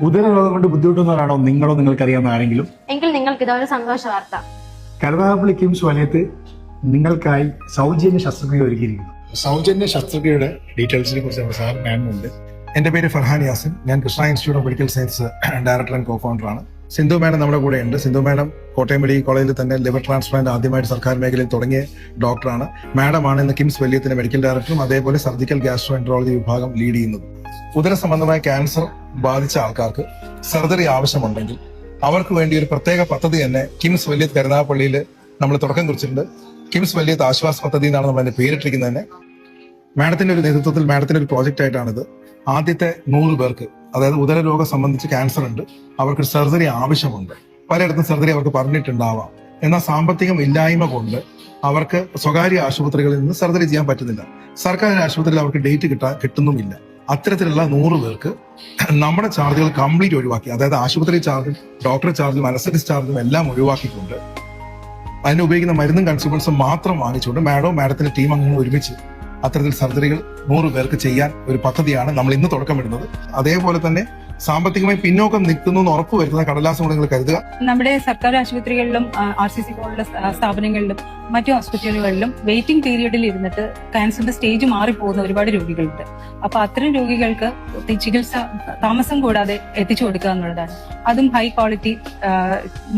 ഉദരരോഗം കൊണ്ട് ബുദ്ധിമുട്ടുന്നവരാണോ നിങ്ങളോ നിങ്ങൾക്കറിയാവുന്ന ആരെങ്കിലും? എങ്കിൽ നിങ്ങൾക്ക് ഇതൊരു സന്തോഷ വാർത്ത. കരുനാഗപ്പള്ളി കിംസ് വലയത്ത് നിങ്ങൾക്കായി സൗജന്യ ശസ്ത്രക്രിയ ഒരുക്കിയിരിക്കുന്നു. സൗജന്യ ശസ്ത്രക്രിയയുടെ ഡീറ്റെയിൽസിനെ കുറിച്ച് നമ്മുടെ സാർ മാഡമുണ്ട്. എന്റെ പേര് ഫർഹാൻ യാസിൻ. ഞാൻ Krishna institute of medical science director and co ഫൗണ്ടറാണ്. സിന്ധു മാഡം നമ്മുടെ കൂടെ ഉണ്ട്. സിന്ധു മാഡം കോട്ടയം മെഡിക്കൽ കോളേജിൽ തന്നെ ലിവർ ട്രാൻസ്പ്ലാന്റ് ആദ്യമായിട്ട് സർക്കാർ മേഖലയിൽ തുടങ്ങിയ ഡോക്ടറാണ്. മാഡമാണ് ഇന്ന് കിംസ് വലയത്തിന്റെ മെഡിക്കൽ ഡയറക്ടറും അതേപോലെ സർജിക്കൽ ഗ്യാസ്ട്രോഎൻട്രോളജി വിഭാഗം ലീഡ് ചെയ്യുന്നത്. ഉദര സംബന്ധമായ ക്യാൻസർ ബാധിച്ച ആൾക്കാർക്ക് സർജറി ആവശ്യമുണ്ടെങ്കിൽ അവർക്ക് വേണ്ടി ഒരു പ്രത്യേക പദ്ധതി തന്നെ കിംസ് വലയത്ത് കരുനാഗപ്പള്ളിയിൽ നമ്മൾ തുടക്കം കുറിച്ചിട്ടുണ്ട്. കിംസ് വലയത്ത് ആശ്വാസ് പദ്ധതി എന്നാണ് നമ്മൾ അതിന്റെ പേരിട്ടിരിക്കുന്നത് തന്നെ. മാഡത്തിന്റെ ഒരു നേതൃത്വത്തിൽ മാഡത്തിന്റെ ഒരു പ്രോജക്റ്റ് ആയിട്ടാണിത്. ആദ്യത്തെ 100 പേർക്ക്, അതായത് ഉദരരോഗം സംബന്ധിച്ച് ക്യാൻസർ ഉണ്ട്, അവർക്ക് സർജറി ആവശ്യമുണ്ട്. പലയിടത്തും സർജറി അവർക്ക് പറഞ്ഞിട്ടുണ്ടാവാം. എന്നാൽ സാമ്പത്തികം ഇല്ലായ്മ കൊണ്ട് അവർക്ക് സ്വകാര്യ ആശുപത്രികളിൽ നിന്ന് സർജറി ചെയ്യാൻ പറ്റുന്നില്ല. സർക്കാർ ആശുപത്രിയിൽ അവർക്ക് ഡേറ്റ് കിട്ടുന്നുമില്ല. അത്തരത്തിലുള്ള 100 പേർക്ക് നമ്മുടെ ചാർജുകൾ കംപ്ലീറ്റ് ഒഴിവാക്കി, അതായത് ആശുപത്രി ചാർജും ഡോക്ടർ ചാർജും അനസ്തറ്റിസ്റ്റ് ചാർജും എല്ലാം ഒഴിവാക്കിക്കൊണ്ട് അതിന് ഉപയോഗിക്കുന്ന മരുന്നും കൺസ്യൂമേഴ്സും മാത്രം വാങ്ങിച്ചുകൊണ്ട് മാഡത്തിന്റെ ടീം അങ്ങനെ ഒരുമിച്ച് അത്തരത്തിൽ സർജറികൾ 100 പേർക്ക് ചെയ്യാൻ ഒരു പദ്ധതിയാണ് നമ്മൾ ഇന്ന് തുടക്കമിടുന്നത്. അതേപോലെ തന്നെ സാമ്പത്തികമായി പിന്നോക്കം നിൽക്കുന്നു എന്ന് ഉറപ്പുവരുത്തുന്ന കടലാസം കൂടെ നിങ്ങൾ കരുതുക. നമ്മുടെ സർക്കാർ ആശുപത്രികളിലും RCC പോലുള്ള സ്ഥാപനങ്ങളിലും മറ്റു ഹോസ്പിറ്റലുകളിലും വെയിറ്റിംഗ് പീരീഡിൽ ഇരുന്നിട്ട് ക്യാൻസറിന്റെ സ്റ്റേജ് മാറിപ്പോകുന്ന ഒരുപാട് രോഗികളുണ്ട്. അപ്പൊ അത്തരം രോഗികൾക്ക് ചികിത്സ താമസം കൂടാതെ എത്തിച്ചു കൊടുക്കുക എന്നുള്ളതാണ്. അതും high quality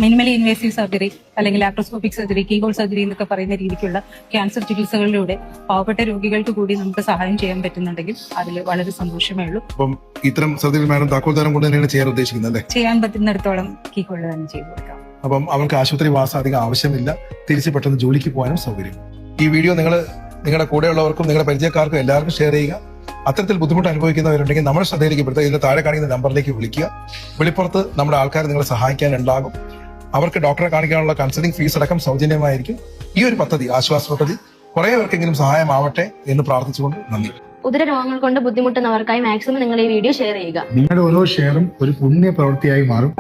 minimally invasive surgery അല്ലെങ്കിൽ ലാപ്രോസ്കോപ്പിക് സർജറി, കീഹോൾ സർജറി എന്നൊക്കെ പറയുന്ന രീതിക്കുള്ള ക്യാൻസർ ചികിത്സകളിലൂടെ പാവപ്പെട്ട രോഗികൾക്ക് കൂടി നമുക്ക് സഹായം ചെയ്യാൻ പറ്റുന്നുണ്ടെങ്കിൽ അതിൽ വളരെ സന്തോഷമേ ഉള്ളൂ. അപ്പം ഇത്തരം സർജറി മാഡം താക്കോൽദാരം കൊണ്ട് തന്നെയാണ് ചെയ്യാൻ ഉദ്ദേശിക്കുന്നത് അല്ലേ? ചെയ്യാൻ പറ്റുന്നിടത്തോളം കീഹോൾ തന്നെ ചെയ്തു കൊടുക്കാം. അപ്പം അവർക്ക് ആശുപത്രി വാസം അധികം ആവശ്യമില്ല. തിരിച്ച് പെട്ടെന്ന് ജോലിക്ക് പോകാനും സൗകര്യം. ഈ വീഡിയോ നിങ്ങളുടെ കൂടെയുള്ളവർക്കും നിങ്ങളുടെ പരിചയക്കാർക്കും എല്ലാവർക്കും ഷെയർ ചെയ്യുക. അത്തരത്തിൽ ബുദ്ധിമുട്ട് അനുഭവിക്കുന്നവരുണ്ടെങ്കിൽ നമ്മുടെ ശ്രദ്ധയിലേക്ക് പെടുത്തുക. ഇതിന്റെ താഴെ കാണിക്കുന്ന നമ്പറിലേക്ക് വിളിക്കുക. വെളിപ്പുറത്ത് നമ്മുടെ ആൾക്കാർ നിങ്ങളെ സഹായിക്കാനുണ്ടാകും. അവർക്ക് ഡോക്ടറെ കാണിക്കാനുള്ള കൺസൾട്ടിംഗ് ഫീസ് അടക്കം സൗജന്യമായിരിക്കും. ഈ ഒരു പദ്ധതി, ആശ്വാസ പദ്ധതി, കുറെ പേർക്കെങ്കിലും സഹായമാവട്ടെ എന്ന് പ്രാർത്ഥിച്ചുകൊണ്ട് നന്ദി. ഉദരരോഗങ്ങൾ കൊണ്ട് ബുദ്ധിമുട്ടുന്നവർക്കായി മാക്സിമം നിങ്ങൾ ഈ വീഡിയോ ഷെയർ ചെയ്യുക. നിങ്ങളുടെ ഓരോ ഷെയറും ഒരു പുണ്യ പ്രവൃത്തിയായി മാറും.